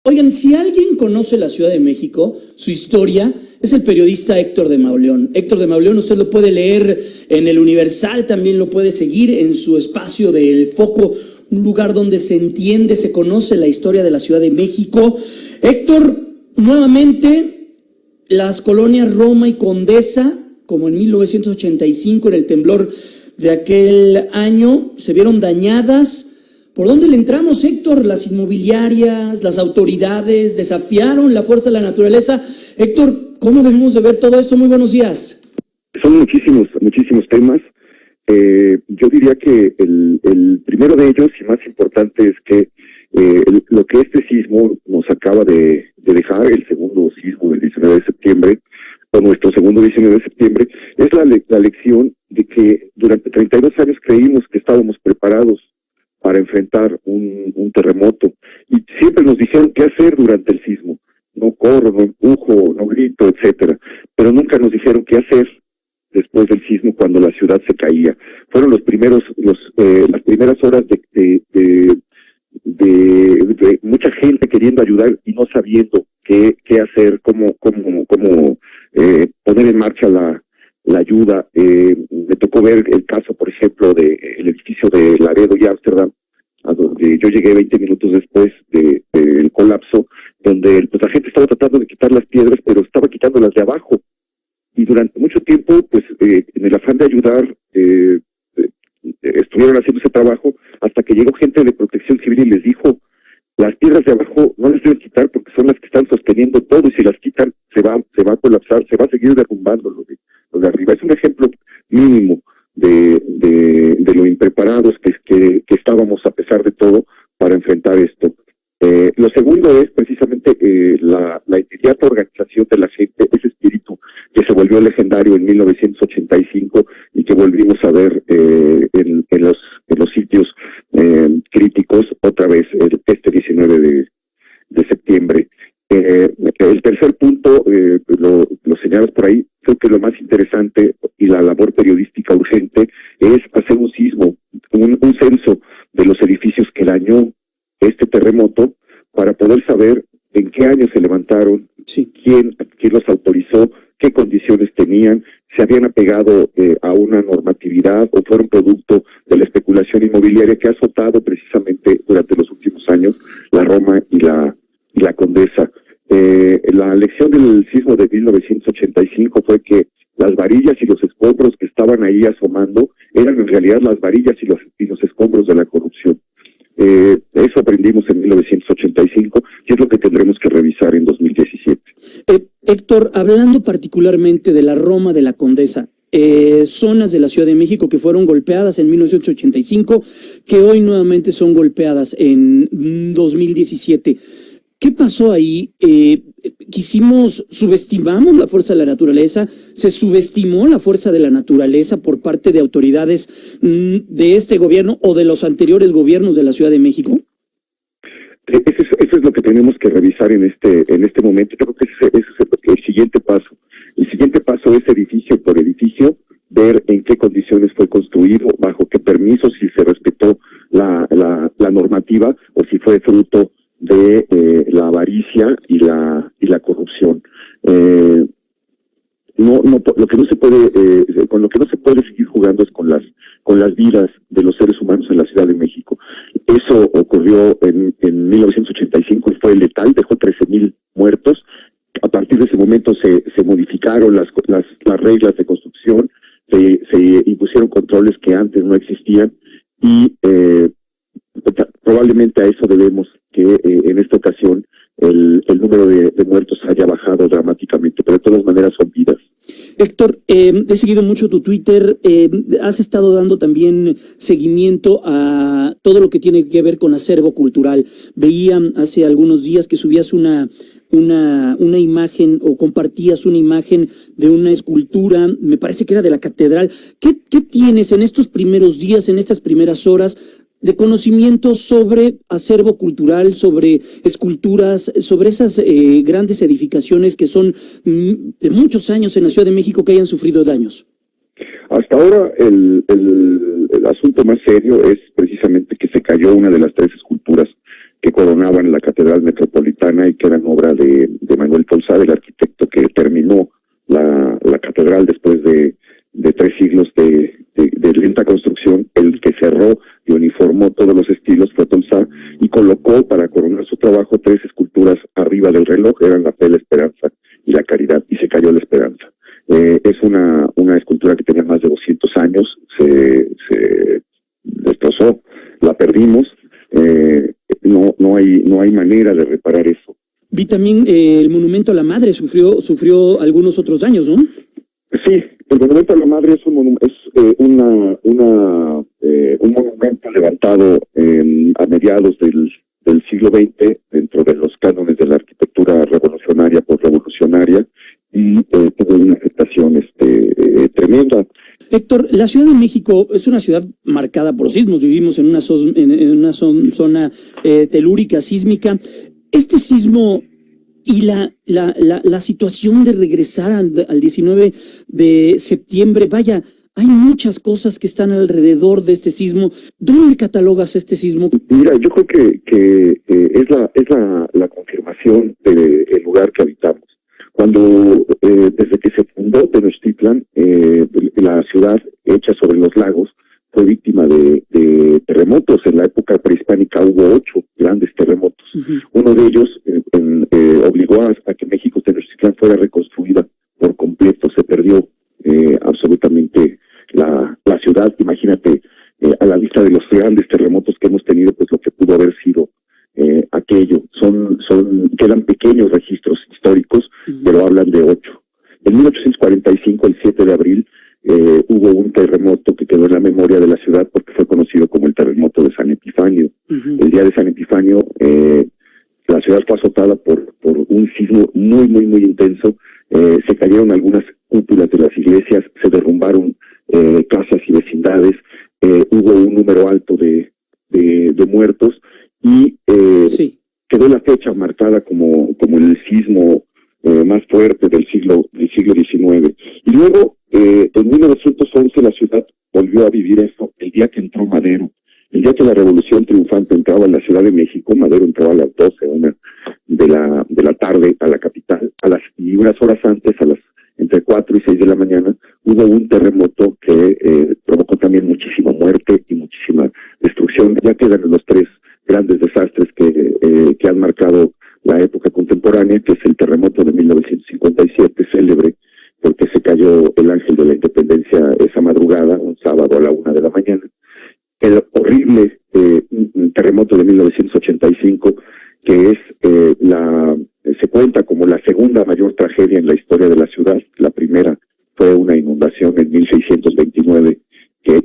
Oigan, si alguien conoce la Ciudad de México, su historia, es el periodista Héctor de Mauleón. Héctor de Mauleón usted lo puede leer en El Universal, también lo puede seguir en su espacio del Foco, un lugar donde se entiende, se conoce la historia de la Ciudad de México. Héctor, nuevamente, las colonias Roma y Condesa, como en 1985, en el temblor de aquel año, se vieron dañadas. ¿Por dónde le entramos, Héctor? Las inmobiliarias, las autoridades desafiaron la fuerza de la naturaleza. Héctor, ¿cómo debemos de ver todo esto? Muy buenos días. Son muchísimos temas. Yo diría que el primero de ellos y más importante es que lo que este sismo nos acaba de dejar, el segundo sismo del 19 de septiembre, o nuestro segundo 19 de septiembre, es la lección de que durante 32 años creímos que estábamos preparados para enfrentar un terremoto, y siempre nos dijeron qué hacer durante el sismo: no corro, no empujo, no grito, etcétera, pero nunca nos dijeron qué hacer después del sismo cuando la ciudad se caía. Fueron las primeras horas de mucha gente queriendo ayudar y no sabiendo qué hacer, cómo poner en marcha la ayuda. Me tocó ver el caso, por ejemplo, del edificio de Laredo y Ámsterdam, a donde yo llegué 20 minutos después del colapso, donde pues la gente estaba tratando de quitar las piedras, pero estaba quitándolas de abajo. Y durante mucho tiempo, pues en el afán de ayudar, estuvieron haciendo ese trabajo hasta que llegó gente de Protección Civil y les dijo: las piedras de abajo no las deben quitar porque son las que están sosteniendo todo, y si las quitan se va a colapsar, se va a seguir derrumbando lo de arriba. Es un ejemplo mínimo de lo impreparados que estábamos, a pesar de todo, para enfrentar esto. Lo segundo es precisamente la inmediata organización de la gente, ese espíritu que se volvió legendario en 1985 y que volvimos a ver en los sitios críticos otra vez este 19 de septiembre. El tercer punto, lo señalas por ahí, creo que lo más interesante y la labor periodística urgente es hacer un sismo, un censo de los edificios que dañó este terremoto, para poder saber en qué año se levantaron, sí, quién los autorizó, qué condiciones tenían, se habían apegado a una normatividad o fueron producto de la especulación inmobiliaria que ha azotado precisamente durante los últimos años la Roma y la Condesa. La lección del sismo de 1985 fue que las varillas y los escombros que estaban ahí asomando eran en realidad las varillas y los escombros de la corrupción. Eso aprendimos en 1985 y es lo que tendremos que revisar en 2017. Héctor, hablando particularmente de la Roma de la Condesa, zonas de la Ciudad de México que fueron golpeadas en 1985, que hoy nuevamente son golpeadas en 2017. ¿Qué pasó ahí? Subestimamos la fuerza de la naturaleza, se subestimó la fuerza de la naturaleza por parte de autoridades de este gobierno o de los anteriores gobiernos de la Ciudad de México. Eso es lo que tenemos que revisar en este momento. Creo que ese es el siguiente paso. El siguiente paso es edificio por edificio, ver en qué condiciones fue construido, bajo qué permisos, si se respetó la normativa o si fue fruto de la avaricia y la corrupción. Lo que no se puede, con lo que no se puede seguir jugando es con las vidas de los seres humanos en la Ciudad de México. Eso ocurrió en 1985 y fue letal, dejó 13,000 muertos. A partir de ese momento se modificaron las reglas de construcción, se impusieron controles que antes no existían y probablemente a eso debemos que en esta ocasión el número de muertos haya bajado dramáticamente, pero de todas maneras son vidas. Héctor, he seguido mucho tu Twitter, has estado dando también seguimiento a todo lo que tiene que ver con acervo cultural. Veía hace algunos días que subías una imagen o compartías una imagen de una escultura, me parece que era de la catedral. ¿Qué tienes en estos primeros días, en estas primeras horas, de conocimiento sobre acervo cultural, sobre esculturas, sobre esas grandes edificaciones que son de muchos años en la Ciudad de México que hayan sufrido daños? Hasta ahora el asunto más serio es precisamente que se cayó una de las 3 esculturas que coronaban la Catedral Metropolitana uniformó todos los estilos, fue a Tolsá y colocó para coronar su trabajo 3 esculturas arriba del reloj, eran la fe, la esperanza y la caridad, y se cayó la esperanza. Es una escultura que tenía más de 200 años, se destrozó, la perdimos, no hay manera de reparar eso. Vi también el monumento a la madre sufrió algunos otros daños, ¿no? Sí, el monumento a la madre es un monumento levantado a mediados del siglo XX dentro de los cánones de la arquitectura revolucionaria, postrevolucionaria, y tuvo una afectación tremenda. Héctor, la Ciudad de México es una ciudad marcada por sismos, vivimos en una zona telúrica, sísmica. Este sismo y la situación de regresar al 19 de septiembre, vaya, hay muchas cosas que están alrededor de este sismo. ¿Dónde catalogas este sismo? Mira, yo creo que es la confirmación del lugar que habitamos. Cuando, desde que se fundó Tenochtitlan, la ciudad hecha sobre los lagos fue víctima de terremotos. En la época prehispánica hubo 8 grandes terremotos. Uno de ellos obligó a que México Tenochtitlan fuera reconstruida por completo. Se perdió absolutamente la ciudad. Imagínate, a la vista de los grandes terremotos que hemos tenido, pues lo que pudo haber sido aquello. Quedan pequeños registros históricos, pero hablan de 8. En 1845, el 7 de abril, hubo un terremoto que quedó en la memoria de la ciudad porque fue conocido como el terremoto de San Epifanio. El día de San Epifanio, la ciudad fue azotada por un sismo muy, muy, muy intenso. Se cayeron algunas cúpulas de las iglesias, se derrumbaron casas y vecindades, hubo un número alto de muertos y sí, quedó la fecha marcada como el sismo más fuerte del siglo XIX. Y luego, en 1911, la ciudad volvió a vivir esto el día que entró Madero. El día que la Revolución Triunfante entraba en la Ciudad de México, Madero entraba a las 12, 1 de la tarde a la capital, y unas horas antes, entre 4 y 6 de la mañana, hubo un terremoto que provocó también muchísima muerte y muchísima destrucción. Ya quedan los 3 grandes desastres que han marcado la época contemporánea, que es el terremoto de 1957, célebre, porque se cayó el Ángel de la Independencia esa madrugada, un sábado a la 1 de la mañana. El horrible terremoto de 1985, que se cuenta como la segunda mayor tragedia en la historia de la ciudad. La primera fue una inundación en 1629 que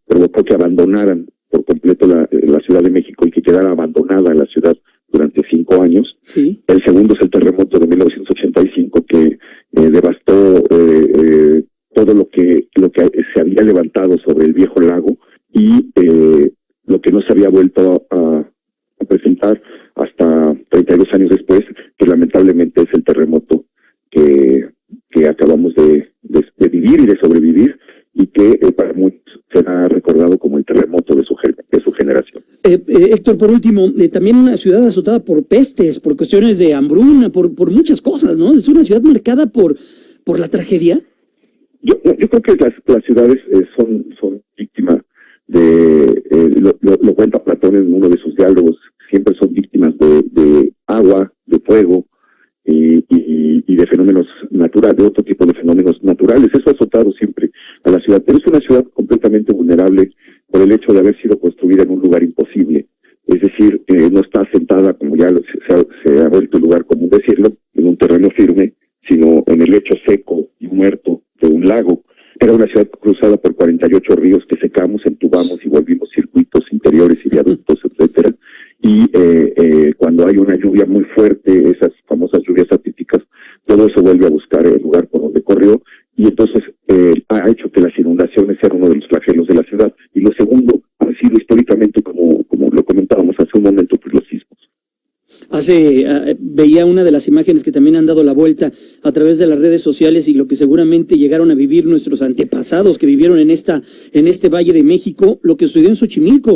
provocó que abandonaran por completo la Ciudad de México y que quedara abandonada la ciudad durante 5 años. Sí. El segundo es el terremoto de 1985 que devastó todo lo que se había levantado sobre el viejo lago y lo que no se había vuelto a presentar hasta 32 años después, que lamentablemente es el terremoto que acabamos de vivir y de sobrevivir, y que para muchos será recordado como el terremoto de su generación. Héctor, por último, también una ciudad azotada por pestes, por cuestiones de hambruna, por muchas cosas, ¿no? Es una ciudad marcada por la tragedia. Yo creo que las ciudades son víctimas lo cuenta Platón en uno de sus diálogos, siempre son víctimas de agua, de fuego y de fenómenos naturales, de otro tipo de fenómenos naturales. Eso ha azotado siempre a la ciudad, pero es una ciudad completamente vulnerable por el hecho de haber sido construida en un lugar imposible. Es decir, no está asentada, como ya se ha vuelto lugar común decirlo, en un terreno firme, sino en el lecho seco y muerto de un lago. Era una ciudad cruzada por 48 ríos que secamos, entubamos y volvimos circuitos interiores y viaductos, etcétera. Y cuando hay una lluvia muy fuerte, esas famosas lluvias atípicas, todo eso vuelve a buscar el lugar por donde corrió, y entonces ha hecho que las inundaciones sean uno de los flagelos de la ciudad. Y lo segundo ha sido históricamente, como lo comentábamos hace un momento, pues los sismos. Veía una de las imágenes que también han dado la vuelta a través de las redes sociales y lo que seguramente llegaron a vivir nuestros antepasados que vivieron en este Valle de México, lo que sucedió en Xochimilco.